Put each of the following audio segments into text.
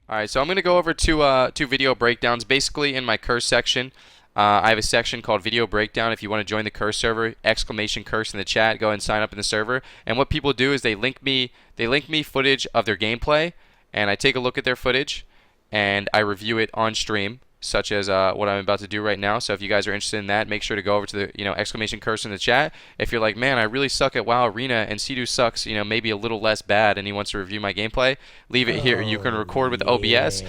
Alright, so I'm going to go over two video breakdowns. Basically, in my curse section, I have a section called Video Breakdown. If you want to join the curse server, exclamation curse in the chat, go ahead and sign up in the server. And what people do is they link me footage of their gameplay, and I take a look at their footage, and I review it on stream, such as what I'm about to do right now. So if you guys are interested in that, make sure to go over to the exclamation curse in the chat. If you're like, man, I really suck at WoW Arena and Cdew sucks, maybe a little less bad, and he wants to review my gameplay, leave it here. You can record with OBS.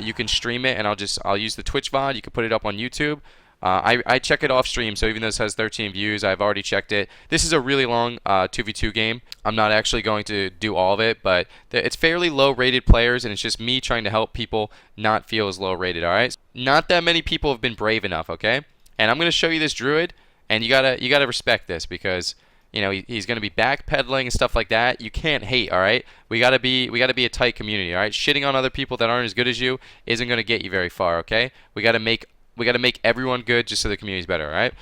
You can stream it, and I'll use the Twitch VOD. You can put it up on YouTube. I check it off stream, so even though this has 13 views, I've already checked it. This is a really long 2v2 game. I'm not actually going to do all of it, but it's fairly low-rated players, and it's just me trying to help people not feel as low-rated, alright? Not that many people have been brave enough, okay? And I'm going to show you this Druid, and you gotta respect this, because he's going to be backpedaling and stuff like that. You can't hate, all right? We got to be a tight community, all right? Shitting on other people that aren't as good as you isn't going to get you very far, okay? We got to make everyone good just so the community's better, all right?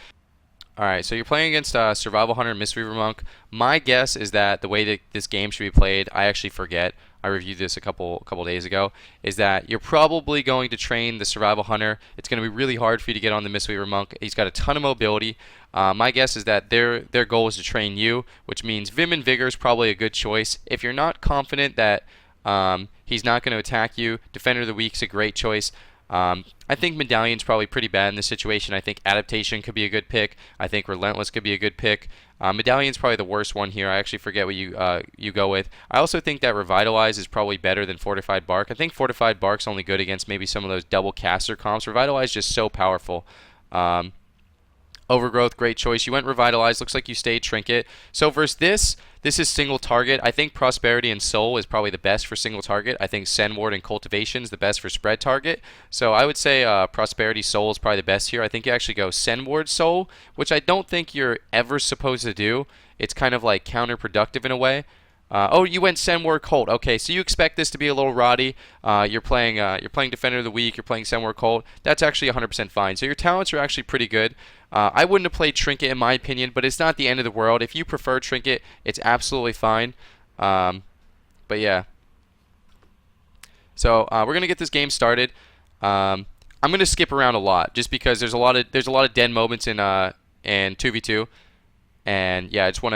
All right, so you're playing against Survival Hunter and Mistweaver Monk. My guess is that the way that this game should be played, I actually forget. I reviewed this a couple days ago. Is that you're probably going to train the Survival Hunter. It's going to be really hard for you to get on the Mistweaver Monk. He's got a ton of mobility. My guess is that their goal is to train you, which means Vim and Vigor is probably a good choice. If you're not confident that he's not going to attack you, Defender of the Week is a great choice. I think Medallion's probably pretty bad in this situation. I think Adaptation could be a good pick. I think Relentless could be a good pick. Medallion's probably the worst one here. I actually forget what you go with. I also think that Revitalize is probably better than Fortified Bark. I think Fortified Bark's only good against maybe some of those double caster comps. Revitalize is just so powerful. Overgrowth, great choice. You went Revitalize. Looks like you stayed Trinket. So versus this is single target. I think Prosperity and Soul is probably the best for single target. I think Sendward and Cultivation is the best for spread target. So I would say Prosperity Soul is probably the best here. I think you actually go Sendward Soul, which I don't think you're ever supposed to do. It's kind of like counterproductive in a way. Oh, you went Sendward Colt. Okay, so you expect this to be a little roddy. You're playing Defender of the Week. You're playing Sendward Colt. That's actually 100% fine. So your talents are actually pretty good. I wouldn't have played Trinket in my opinion, but it's not the end of the world. If you prefer Trinket, it's absolutely fine. But yeah. So we're gonna get this game started. I'm gonna skip around a lot just because there's a lot of dead moments in 2v2. And yeah, I want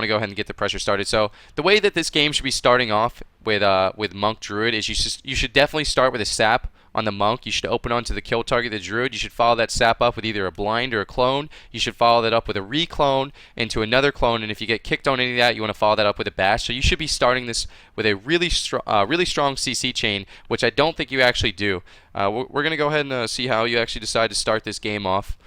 to go ahead and get the pressure started. So the way that this game should be starting off with Monk Druid is you should definitely start with a sap on the Monk. You should open onto the kill target, the Druid. You should follow that sap up with either a blind or a clone. You should follow that up with a reclone into another clone. And if you get kicked on any of that, you want to follow that up with a bash. So you should be starting this with a really strong CC chain, which I don't think you actually do. We're gonna go ahead and see how you actually decide to start this game off.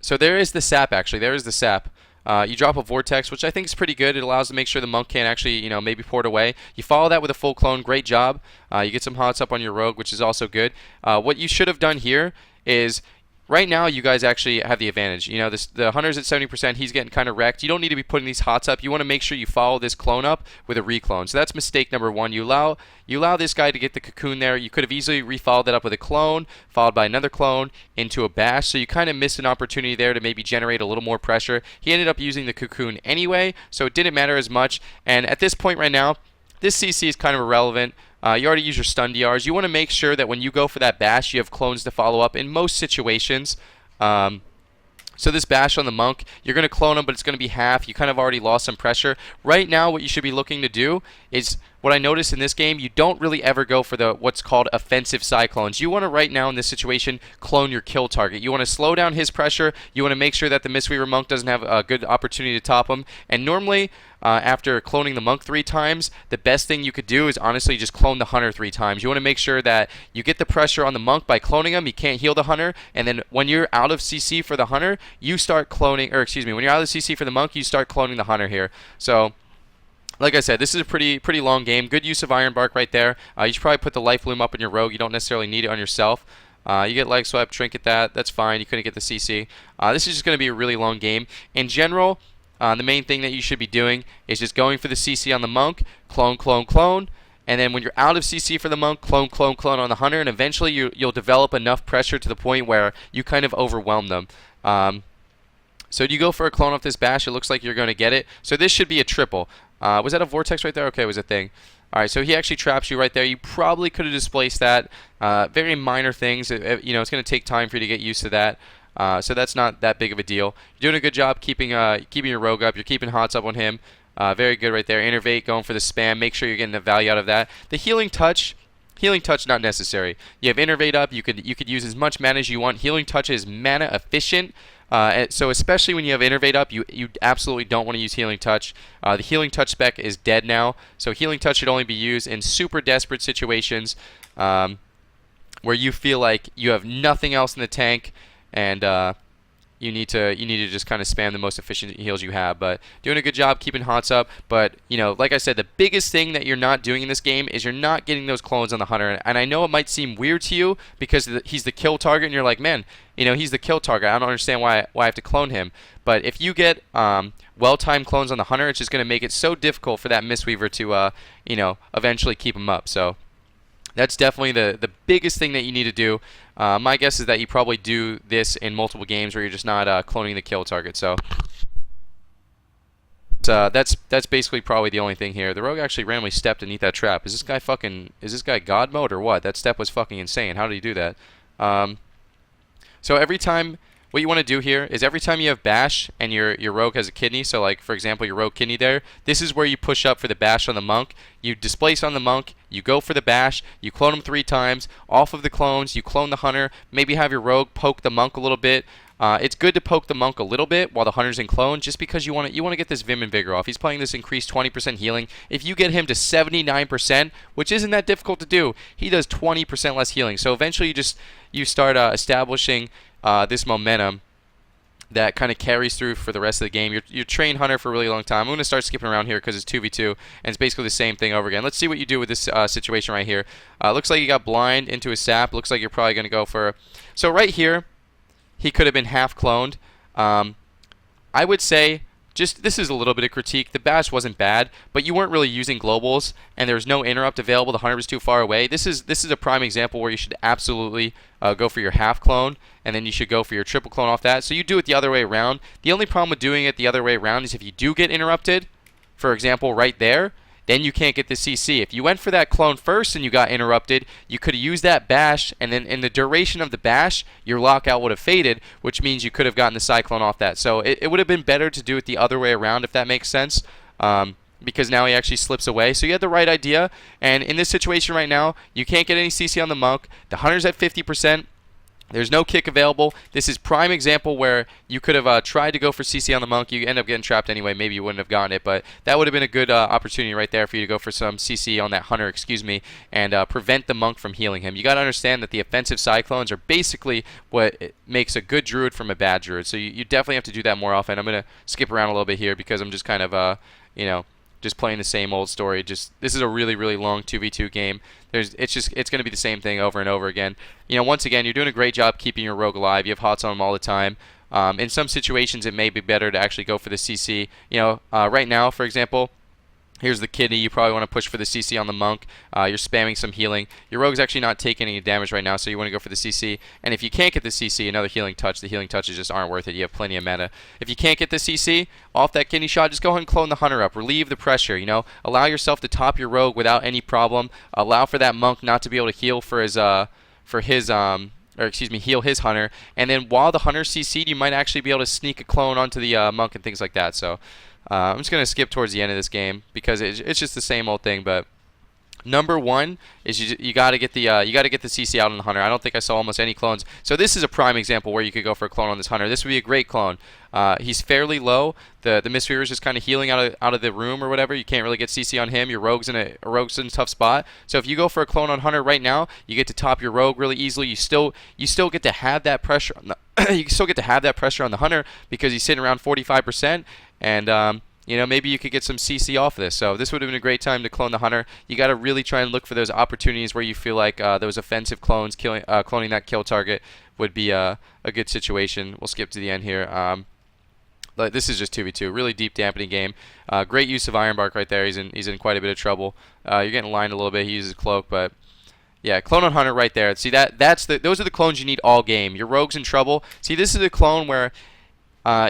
So there is the sap, actually. There is the sap. You drop a Vortex, which I think is pretty good. It allows to make sure the Monk can't actually, maybe port away. You follow that with a full clone. Great job. You get some hots up on your Rogue, which is also good. What you should have done here is, right now, you guys actually have the advantage. The Hunter's at 70%. He's getting kind of wrecked. You don't need to be putting these hots up. You want to make sure you follow this clone up with a reclone. So that's mistake number one. You allow this guy to get the cocoon there. You could have easily refollowed that up with a clone, followed by another clone into a bash. So you kind of missed an opportunity there to maybe generate a little more pressure. He ended up using the cocoon anyway, so it didn't matter as much. And at this point right now, this CC is kind of irrelevant. You already use your stun DRs. You want to make sure that when you go for that bash, you have clones to follow up in most situations. So this bash on the Monk, you're going to clone him, but it's going to be half. You kind of already lost some pressure. Right now, what you should be looking to do is, what I noticed in this game, you don't really ever go for what's called offensive cyclones. You want to, right now in this situation, clone your kill target. You want to slow down his pressure. You want to make sure that the Mistweaver Monk doesn't have a good opportunity to top him. And normally, after cloning the Monk 3 times, the best thing you could do is honestly just clone the Hunter 3 times. You want to make sure that you get the pressure on the Monk by cloning him. He can't heal the Hunter. And then when you're out of CC for the Hunter, you start cloning, or excuse me, when you're out of CC for the Monk, you start cloning the Hunter here. So, like I said, this is a pretty long game. Good use of Iron Bark right there. You should probably put the Life Loom up in your Rogue. You don't necessarily need it on yourself. You get Leg Swept, Trinket that's fine. You couldn't get the CC. This is just going to be a really long game. In general, the main thing that you should be doing is just going for the CC on the Monk, clone, clone, clone. And then when you're out of CC for the Monk, clone, clone, clone on the Hunter. And eventually you'll develop enough pressure to the point where you kind of overwhelm them. So do you go for a clone off this bash? It looks like you're going to get it. So this should be a triple. Was that a Vortex right there? Okay, it was a thing. All right, so he actually traps you right there. You probably could have displaced that. Very minor things. You know, it's going to take time for you to get used to that. So that's not that big of a deal. You're doing a good job keeping your rogue up. You're keeping hots up on him. Very good right there. Innervate, going for the spam. Make sure you're getting the value out of that. The healing touch not necessary. You have Innervate up. You could use as much mana as you want. Healing touch is mana efficient. So especially when you have Innervate up, you absolutely don't want to use Healing Touch. The Healing Touch spec is dead now, so Healing Touch should only be used in super desperate situations where you feel like you have nothing else in the tank and you need to just kind of spam the most efficient heals you have. But doing a good job keeping hots up. But you know, like I said, the biggest thing that you're not doing in this game is you're not getting those clones on the hunter. And I know it might seem weird to you because he's the kill target, and you're like, man, you know, he's the kill target. I don't understand why I have to clone him. But if you get well-timed clones on the hunter, it's just going to make it so difficult for that Mistweaver to you know, eventually keep him up. So that's definitely the biggest thing that you need to do. My guess is that you probably do this in multiple games where you're just not cloning the kill target. So that's basically probably the only thing here. The rogue actually randomly stepped beneath that trap. Is this guy God mode or what? That step was fucking insane. How did he do that? So every time, what you want to do here is every time you have bash and your rogue has a kidney, so like for example your rogue kidney there, this is where you push up for the bash on the monk. You displace on the monk, you go for the bash, you clone him 3 times, off of the clones, you clone the hunter, maybe have your rogue poke the monk a little bit. It's good to poke the monk a little bit while the hunter's in clone, just because you want to get this Vim and Vigor off. He's playing this increased 20% healing. If you get him to 79%, which isn't that difficult to do, he does 20% less healing. So eventually you start establishing this momentum that kind of carries through for the rest of the game. You're trained hunter for a really long time. I'm going to start skipping around here because it's 2v2, and it's basically the same thing over again. Let's see what you do with this situation right here. Looks like you got blind into a sap. Looks like you're probably going to go for... So right here, he could have been half cloned. I would say, this is a little bit of critique. The bash wasn't bad, but you weren't really using globals, and there was no interrupt available. The hunter was too far away. This is a prime example where you should absolutely go for your half clone, and then you should go for your triple clone off that. So you do it the other way around. The only problem with doing it the other way around is if you do get interrupted, for example, right there, then you can't get the CC. If you went for that clone first and you got interrupted, you could have used that bash, and then in the duration of the bash, your lockout would have faded, which means you could have gotten the Cyclone off that. So it would have been better to do it the other way around, if that makes sense, because now he actually slips away. So you had the right idea, and in this situation right now, you can't get any CC on the monk. The hunter's at 50%. There's no kick available. This is prime example where you could have tried to go for CC on the monk. You end up getting trapped anyway. Maybe you wouldn't have gotten it, but that would have been a good opportunity right there for you to go for some CC on that hunter, and prevent the monk from healing him. You got to understand that the offensive cyclones are basically what makes a good druid from a bad druid. So you definitely have to do that more often. I'm going to skip around a little bit here because I'm just kind of, you know, just playing the same old story. This is a really, really long 2v2 game. It's going to be the same thing over and over again. You know, once again, you're doing a great job keeping your rogue alive. You have hots on him all the time. In some situations, it may be better to actually go for the CC. You know, right now, for example, here's the kidney. You probably want to push for the CC on the monk. You're spamming some healing. Your rogue's actually not taking any damage right now, so you want to go for the CC. And if you can't get the CC, another healing touch. The healing touches just aren't worth it. You have plenty of mana. If you can't get the CC off that kidney shot, just go ahead and clone the hunter up. Relieve the pressure, you know. Allow yourself to top your rogue without any problem. Allow for that monk not to be able to heal for his heal his hunter. And then while the hunter CC'd, you might actually be able to sneak a clone onto the monk and things like that. So I'm just going to skip towards the end of this game because it's just the same old thing. But number one is you got to get the CC out on the hunter. I don't think I saw almost any clones. So this is a prime example where you could go for a clone on this hunter. This would be a great clone. He's fairly low. The Mistweaver is just kind of healing out of the room or whatever. You can't really get CC on him. Your rogue's in a tough spot. So if you go for a clone on hunter right now, you get to top your rogue really easily. You still get to have that pressure on the you still get to have that pressure on the hunter because he's sitting around 45%. And you know, maybe you could get some CC off of this. So this would have been a great time to clone the hunter. You got to really try and look for those opportunities where you feel like those offensive clones cloning that kill target would be a good situation. We'll skip to the end here. This is just 2v2. Really deep dampening game. Great use of Iron Bark right there. He's in quite a bit of trouble. You're getting lined a little bit. He uses Cloak, but yeah, clone on hunter right there. See those are the clones you need all game. Your rogue's in trouble. See, this is a clone where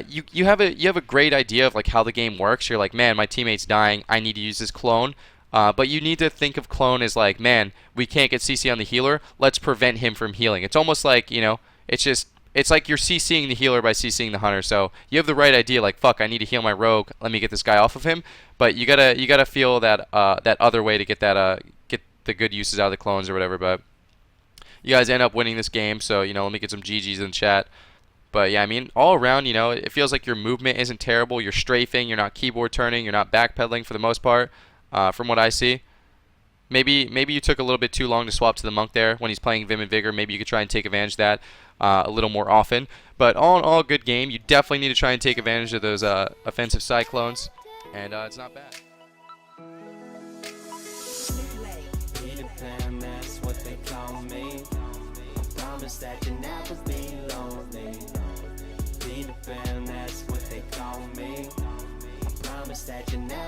you have a great idea of like how the game works. You're like, man, my teammate's dying. I need to use this clone. But you need to think of clone as like, man, we can't get CC on the healer. Let's prevent him from healing. It's almost like, it's like you're CCing the healer by CCing the hunter. So you have the right idea, like, fuck, I need to heal my rogue. Let me get this guy off of him. But you gotta feel that that other way to get get the good uses out of the clones or whatever. But you guys end up winning this game. So let me get some GGs in chat. But yeah, I mean, all around, it feels like your movement isn't terrible. You're strafing. You're not keyboard turning. You're not backpedaling for the most part, from what I see. Maybe you took a little bit too long to swap to the monk there when he's playing Vim and Vigor. Maybe you could try and take advantage of that a little more often. But all in all, good game. You definitely need to try and take advantage of those offensive cyclones, and it's not bad. That you never be lonely. Be the fan, that's what they call me. I promise that you never